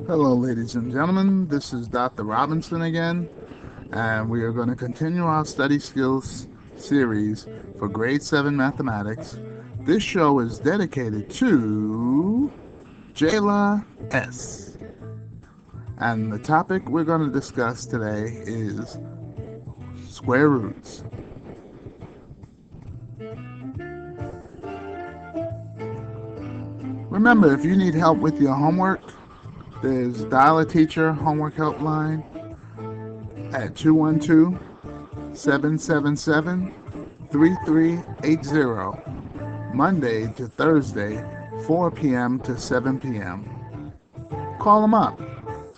Hello, ladies and gentlemen. This is Dr. Robinson again, and we are going to continue our study skills series for grade 7 mathematics. This show is dedicated to Jayla S. And the topic we're going to discuss today is square roots. Remember, if you need help with your homework, there's Dial a Teacher Homework Helpline at 212 777 3380, Monday to Thursday, 4 p.m. to 7 p.m. Call them up.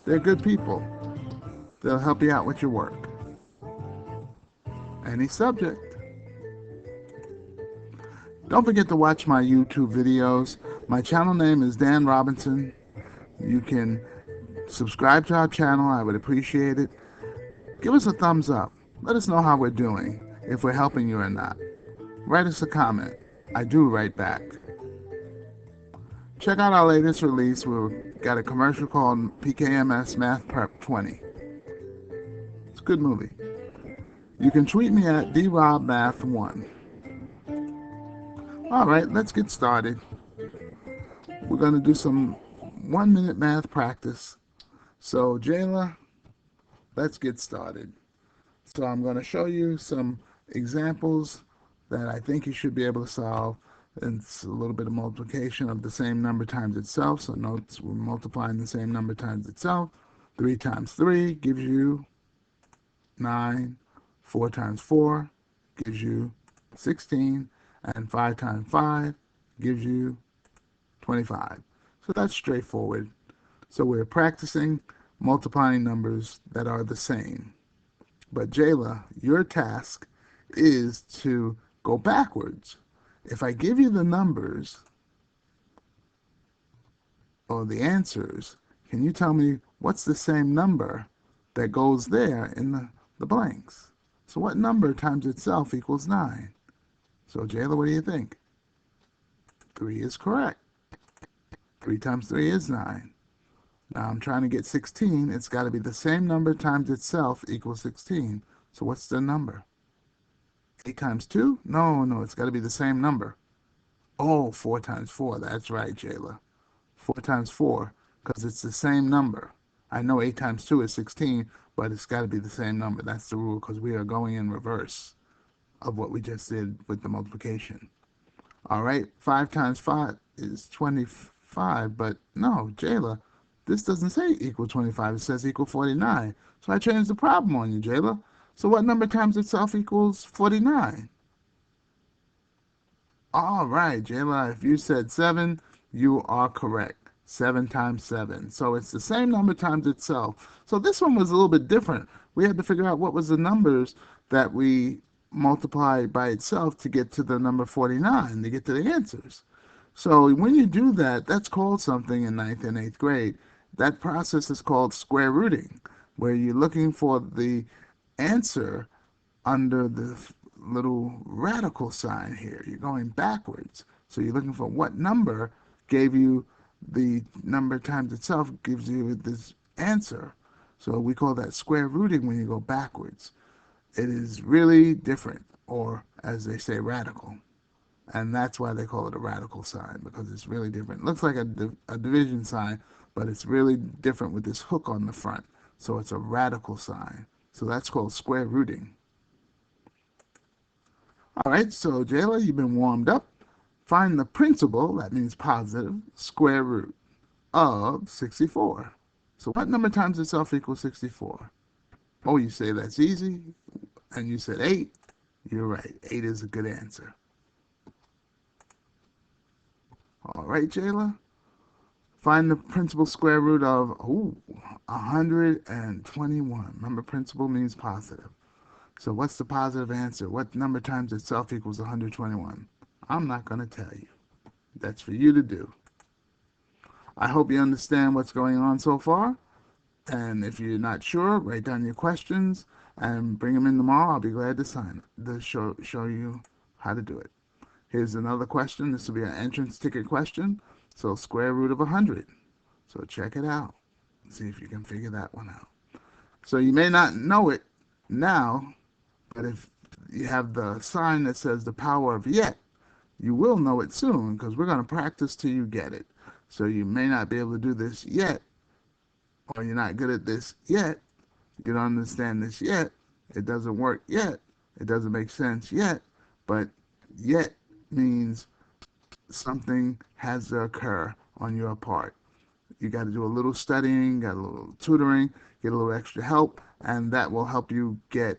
They're good people. They'll help you out with your work. Any subject. Don't forget to watch my YouTube videos. My channel name is Dan Robinson. You can subscribe to our channel. I would appreciate it. Give us a thumbs up. Let us know how we're doing, if we're helping you or not. Write us a comment. I do write back. Check out our latest release. We've got a commercial called PKMS Math Prep 20. It's a good movie. You can tweet me at drobmath1. All right, let's get started. We're going to do some 1-minute math practice. So, Jayla, let's get started. So I'm going to show you some examples that I think you should be able to solve. It's a little bit of multiplication of the same number times itself. So notice we're multiplying the same number times itself. 3 times 3 gives you 9. 4 times 4 gives you 16. And 5 times 5 gives you 25. So that's straightforward. So we're practicing multiplying numbers that are the same. But Jayla, your task is to go backwards. If I give you the numbers or the answers, can you tell me what's the same number that goes there in the blanks? So what number times itself equals 9? So Jayla, what do you think? 3 is correct. 3 times 3 is 9. Now I'm trying to get 16. It's got to be the same number times itself equals 16. So what's the number? 8 times 2? No, it's got to be the same number. Oh, 4 times 4. That's right, Jayla. 4 times 4, because it's the same number. I know 8 times 2 is 16, but it's got to be the same number. That's the rule, because we are going in reverse of what we just did with the multiplication. All right, 5 times 5 is 25, but no, Jayla, this doesn't say equal 25. It says equal 49. So I changed the problem on you, Jayla. So what number times itself equals 49? All right, Jayla, if you said 7, you are correct. 7 times 7. So it's the same number times itself. So this one was a little bit different. We had to figure out what was the numbers that we multiplied by itself to get to the number 49, to get to the answers. So when you do that, that's called something in 9th and 8th grade. That process is called square rooting, where you're looking for the answer under the little radical sign here. You're going backwards. So you're looking for what number gave you the number times itself gives you this answer. So we call that square rooting when you go backwards. It is really different, or as they say, radical. And that's why they call it a radical sign, because it's really different. It looks like a division sign, but it's really different with this hook on the front. So it's a radical sign. So that's called square rooting. All right, so Jayla, you've been warmed up. Find the principal, that means positive, square root of 64. So what number times itself equals 64? Oh, you say that's easy, and you said 8. You're right, 8 is a good answer. All right, Jayla. Find the principal square root of 121. Remember, principal means positive. So what's the positive answer? What number times itself equals 121? I'm not going to tell you. That's for you to do. I hope you understand what's going on so far. And if you're not sure, write down your questions and bring them in tomorrow. I'll be glad to show you how to do it. Here's another question. This will be an entrance ticket question. So square root of 100. So check it out. See if you can figure that one out. So you may not know it now, but if you have the sign that says the power of yet, you will know it soon, because we're going to practice till you get it. So you may not be able to do this yet, or you're not good at this yet, you don't understand this yet, it doesn't work yet, it doesn't make sense yet, but yet means something has to occur on your part. You got to do a little studying, got a little tutoring, get a little extra help, and that will help you get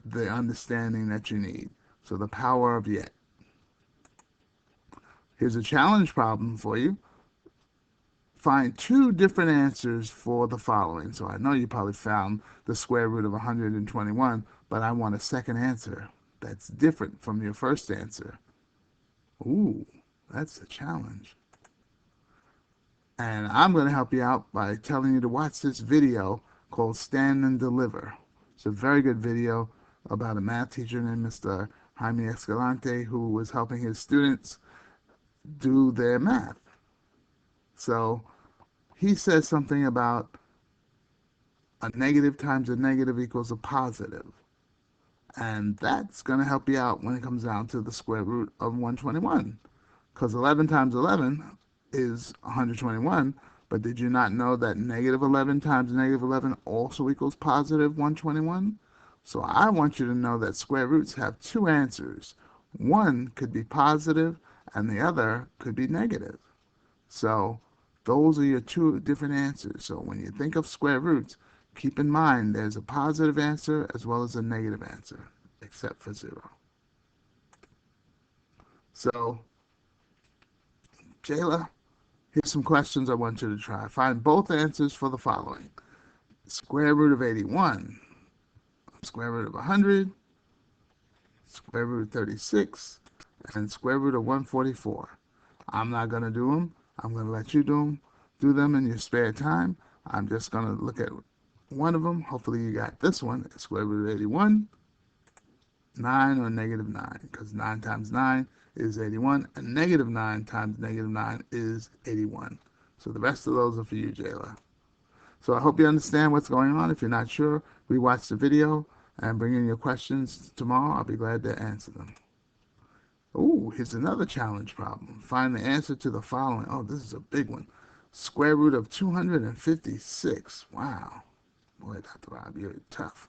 the understanding that you need. So the power of yet. Here's a challenge problem for you. Find two different answers for the following. So I know you probably found the square root of 121, but I want a second answer that's different from your first answer. Ooh, that's a challenge. And I'm going to help you out by telling you to watch this video called Stand and Deliver. It's a very good video about a math teacher named Mr. Jaime Escalante, who was helping his students do their math. So he says something about a negative times a negative equals a positive. And that's going to help you out when it comes down to the square root of 121. Because 11 times 11 is 121. But did you not know that negative 11 times negative 11 also equals positive 121? So I want you to know that square roots have two answers. One could be positive and the other could be negative. So those are your two different answers. So when you think of square roots, keep in mind there's a positive answer as well as a negative answer, except for 0. So, Jayla, here's some questions I want you to try. Find both answers for the following. Square root of 81, square root of 100, square root of 36, and square root of 144. I'm not going to do them. I'm going to let you do them in your spare time. I'm just going to look at one of them. Hopefully you got this one. Square root of 81, 9 or negative 9, because 9 times 9 is 81, and negative 9 times negative 9 is 81. So the rest of those are for you, Jayla. So I hope you understand what's going on. If you're not sure, rewatch the video and bring in your questions tomorrow. I'll be glad to answer them. Oh, here's another challenge problem. Find the answer to the following. Oh, this is a big one. Square root of 256. Wow. Boy, Dr. Rob, you're tough.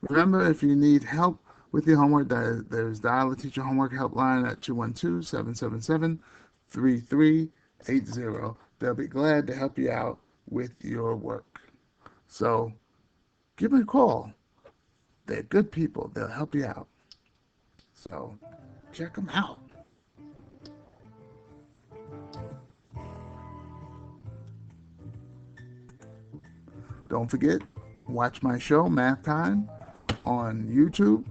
Remember, if you need help with your homework, there's Dial the Teacher Homework Helpline at 212-777-3380. They'll be glad to help you out with your work. So give them a call. They're good people. They'll help you out. So check them out. Don't forget, watch my show, Math Time, on YouTube.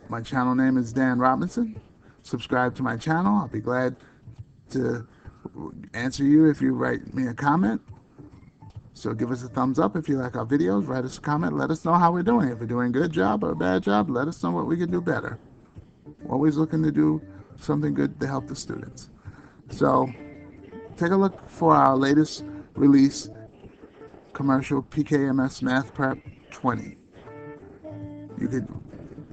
My channel name is Dan Robinson. Subscribe to my channel. I'll be glad to answer you if you write me a comment. So give us a thumbs up if you like our videos. Write us a comment. Let us know how we're doing. If we're doing a good job or a bad job, let us know what we can do better. Always looking to do something good to help the students. So take a look for our latest release commercial, PKMS Math Prep 20. You could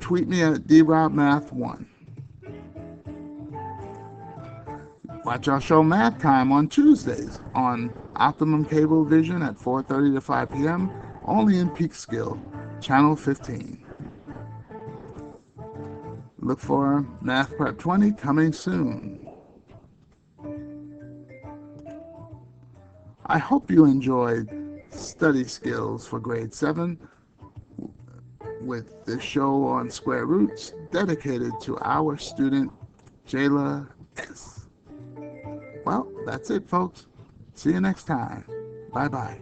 tweet me at drobmath1. Watch our show Math Time on Tuesdays on Optimum Cable Vision at 4:30 to 5 p.m. only in Peekskill, Channel 15. Look for Math Prep 20 coming soon. I hope you enjoyed Study Skills for Grade 7 with this show on square roots dedicated to our student, Jayla S. Well, that's it, folks. See you next time. Bye-bye.